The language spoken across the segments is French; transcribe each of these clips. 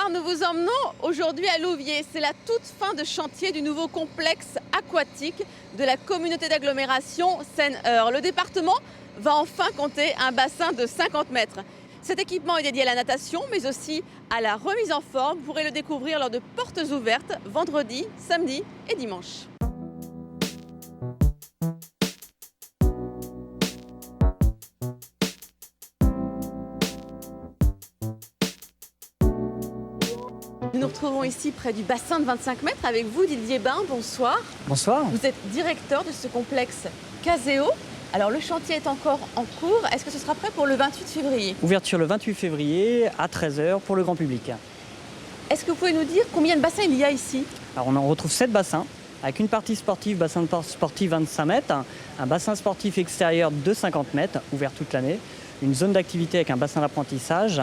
Bonsoir, nous vous emmenons aujourd'hui à Louviers. C'est la toute fin de chantier du nouveau complexe aquatique de la communauté d'agglomération Seine-Eure. Le département va enfin compter un bassin de 50 mètres. Cet équipement est dédié à la natation, mais aussi à la remise en forme. Vous pourrez le découvrir lors de portes ouvertes vendredi, samedi et dimanche. Nous nous retrouvons ici près du bassin de 25 mètres avec vous, Didier Bain. Bonsoir. Bonsoir. Vous êtes directeur de ce complexe Caseo. Alors le chantier est encore en cours. Est-ce que ce sera prêt pour le 28 février? Ouverture le 28 février à 13 h pour le grand public. Est-ce que vous pouvez nous dire combien de bassins il y a ici? Alors on en retrouve 7 bassins, avec une partie sportive, bassin sportif 25 mètres, un bassin sportif extérieur de 50 mètres, ouvert toute l'année, une zone d'activité avec un bassin d'apprentissage,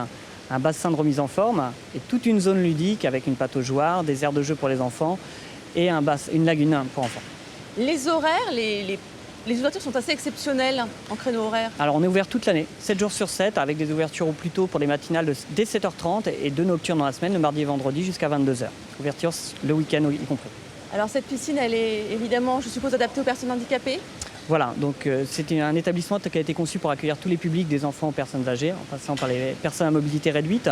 un bassin de remise en forme et toute une zone ludique avec une pataugeoire, des aires de jeu pour les enfants et une lagune pour enfants. Les horaires, les ouvertures sont assez exceptionnelles en créneau horaire. Alors on est ouvert toute l'année, 7 jours sur 7, avec des ouvertures au plus tôt pour les matinales dès 7 h 30 et 2 nocturnes dans la semaine, le mardi et vendredi jusqu'à 22 h. Ouverture le week-end y compris. Alors cette piscine, elle est évidemment, je suppose, adaptée aux personnes handicapées? Voilà, donc c'est un établissement qui a été conçu pour accueillir tous les publics, des enfants aux personnes âgées, en passant par les personnes à mobilité réduite,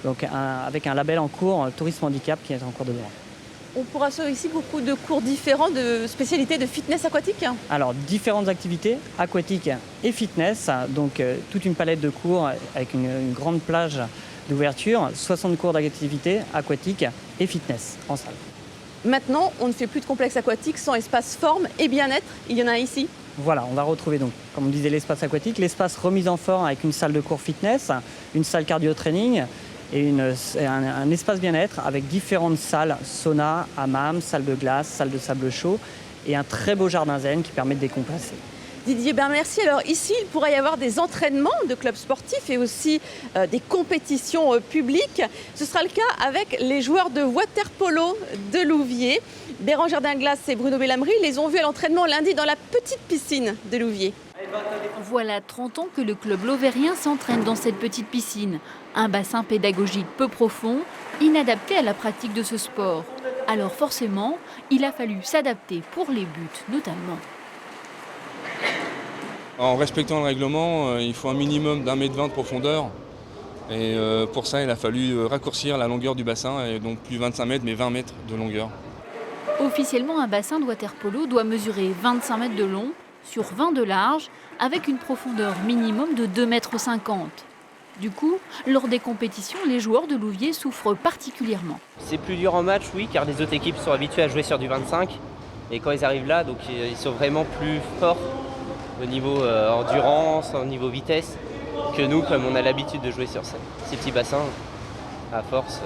donc avec un label en cours, Tourisme Handicap, qui est en cours de droit. On pourra suivre ici beaucoup de cours différents de spécialités de fitness aquatique. Alors, différentes activités aquatiques et fitness, donc toute une palette de cours avec une grande plage d'ouverture, 60 cours d'activités aquatiques et fitness en salle. Maintenant, on ne fait plus de complexe aquatique sans espace forme et bien-être. Il y en a ici. Voilà, on va retrouver donc, comme on disait, l'espace aquatique, l'espace remise en forme avec une salle de cours fitness, une salle cardio-training et un espace bien-être avec différentes salles, sauna, hammam, salle de glace, salle de sable chaud et un très beau jardin zen qui permet de décompresser. Didier, merci. Alors ici, il pourrait y avoir des entraînements de clubs sportifs et aussi des compétitions publiques. Ce sera le cas avec les joueurs de water polo de Louviers. Bérangère Dinglas et Bruno Bellamri les ont vus à l'entraînement lundi dans la petite piscine de Louviers. Voilà 30 ans que le club lauvérien s'entraîne dans cette petite piscine. Un bassin pédagogique peu profond, inadapté à la pratique de ce sport. Alors forcément, il a fallu s'adapter pour les buts notamment. En respectant le règlement, il faut un minimum d'1,20 m de profondeur. Et pour ça, il a fallu raccourcir la longueur du bassin, et donc plus 25 mètres, mais 20 mètres de longueur. Officiellement, un bassin de water polo doit mesurer 25 mètres de long sur 20 de large, avec une profondeur minimum de 2,50 m. Du coup, lors des compétitions, les joueurs de Louviers souffrent particulièrement. C'est plus dur en match, oui, car les autres équipes sont habituées à jouer sur du 25. Et quand ils arrivent là, donc, ils sont vraiment plus forts au niveau endurance, au niveau vitesse, que nous, comme on a l'habitude de jouer sur ces petits bassins. À force,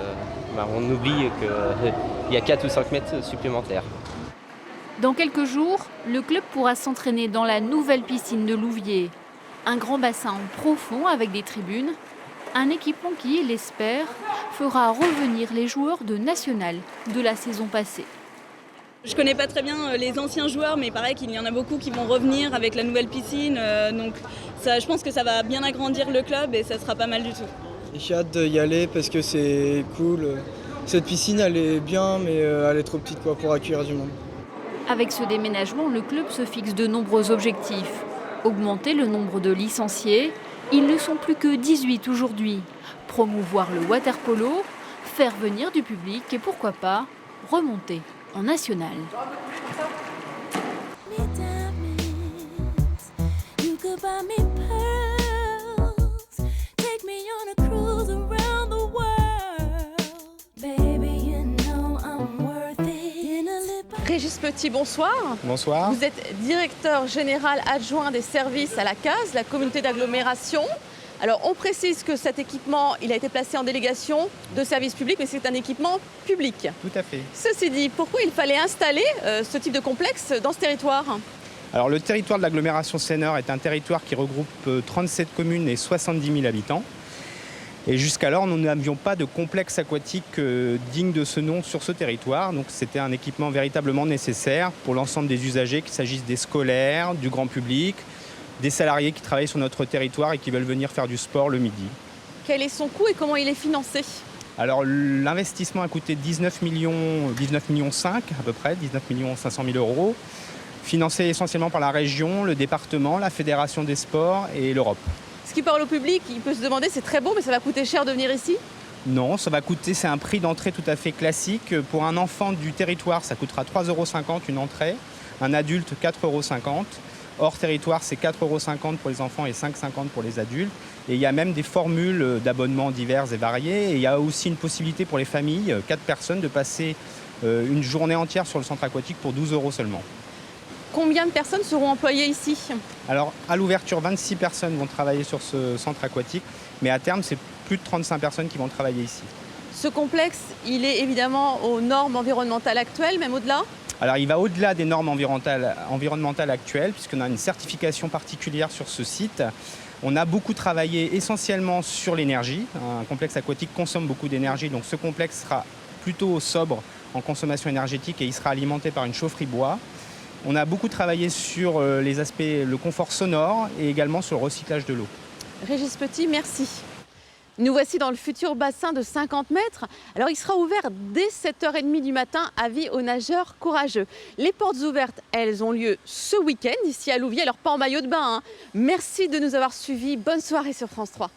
on oublie qu'il y a 4 ou 5 mètres supplémentaires. Dans quelques jours, le club pourra s'entraîner dans la nouvelle piscine de Louviers. Un grand bassin profond avec des tribunes, un équipement qui, il espère, fera revenir les joueurs de national de la saison passée. Je connais pas très bien les anciens joueurs, mais pareil qu'il y en a beaucoup qui vont revenir avec la nouvelle piscine. Donc je pense que ça va bien agrandir le club et ça sera pas mal du tout. J'ai hâte d'y aller parce que c'est cool. Cette piscine, elle est bien, mais elle est trop petite pour accueillir du monde. Avec ce déménagement, le club se fixe de nombreux objectifs. Augmenter le nombre de licenciés, ils ne sont plus que 18 aujourd'hui. Promouvoir le water polo, faire venir du public et pourquoi pas remonter en national. Régis Petit, bonsoir. Bonsoir. Vous êtes directeur général adjoint des services à la CASE, la communauté d'agglomération. Alors on précise que cet équipement, il a été placé en délégation de service public, mais c'est un équipement public. Tout à fait. Ceci dit, pourquoi il fallait installer ce type de complexe dans ce territoire? Alors le territoire de l'agglomération Seine-Eure est un territoire qui regroupe 37 communes et 70 000 habitants. Et jusqu'alors, nous n'avions pas de complexe aquatique digne de ce nom sur ce territoire. Donc c'était un équipement véritablement nécessaire pour l'ensemble des usagers, qu'il s'agisse des scolaires, du grand public, des salariés qui travaillent sur notre territoire et qui veulent venir faire du sport le midi. Quel est son coût et comment il est financé? Alors l'investissement a coûté 19 millions 5 à peu près, 19 500 000 euros, financé essentiellement par la région, le département, la Fédération des sports et l'Europe. Ce qui parle au public, il peut se demander, c'est très beau, mais ça va coûter cher de venir ici? Non, ça va coûter, c'est un prix d'entrée tout à fait classique. Pour un enfant du territoire, ça coûtera 3,50 € une entrée, un adulte 4,50 €. Hors territoire, c'est 4,50 € pour les enfants et 5,50 € pour les adultes. Et il y a même des formules d'abonnement diverses et variées. Et il y a aussi une possibilité pour les familles, 4 personnes, de passer une journée entière sur le centre aquatique pour 12 € seulement. Combien de personnes seront employées ici? Alors, à l'ouverture, 26 personnes vont travailler sur ce centre aquatique, mais à terme, c'est plus de 35 personnes qui vont travailler ici. Ce complexe, il est évidemment aux normes environnementales actuelles, même au-delà? Alors, il va au-delà des normes environnementales actuelles, puisqu'on a une certification particulière sur ce site. On a beaucoup travaillé essentiellement sur l'énergie. Un complexe aquatique consomme beaucoup d'énergie, donc ce complexe sera plutôt sobre en consommation énergétique et il sera alimenté par une chaufferie bois. On a beaucoup travaillé sur les aspects, le confort sonore et également sur le recyclage de l'eau. Régis Petit, merci. Nous voici dans le futur bassin de 50 mètres. Alors il sera ouvert dès 7h30 du matin, avis aux nageurs courageux. Les portes ouvertes, elles ont lieu ce week-end ici à Louviers, alors pas en maillot de bain, hein. Merci de nous avoir suivis. Bonne soirée sur France 3.